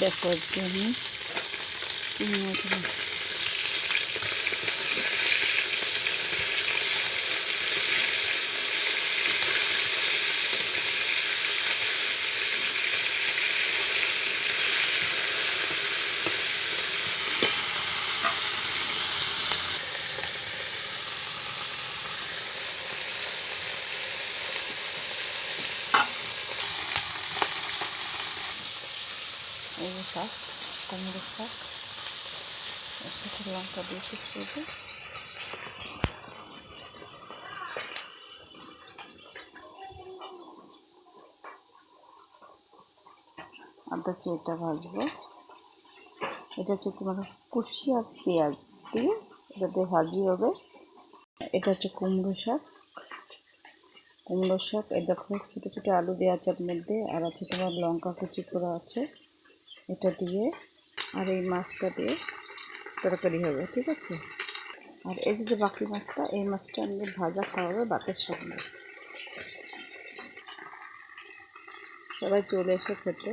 দেখো আজকে আমি চিংড়ি মাছ এই যে শাক, কুমড়ো শাক, এর সাথে লঙ্কা দিয়ে শুকিয়ে আদাকে এটা ভাজবো। এটা হচ্ছে তোমার কুশি আর পেঁয়াজ দিয়ে এটাতে ভাজি হবে। এটা হচ্ছে কুমড়ো শাক। এই দেখো ছোটো ছোটো আলু দেওয়া আছে এর মধ্যে, আর আছে তোমার লঙ্কা কুচি করা আছে এটা দিয়ে, আর এই মাছটা দিয়ে তরকারি হবে, ঠিক আছে। আর এই যে বাকি মাছটা, এই মাছটা আমি ভাজা খাওয়া হবে ভাতের সঙ্গে। সবাই চলে এসে খেতে।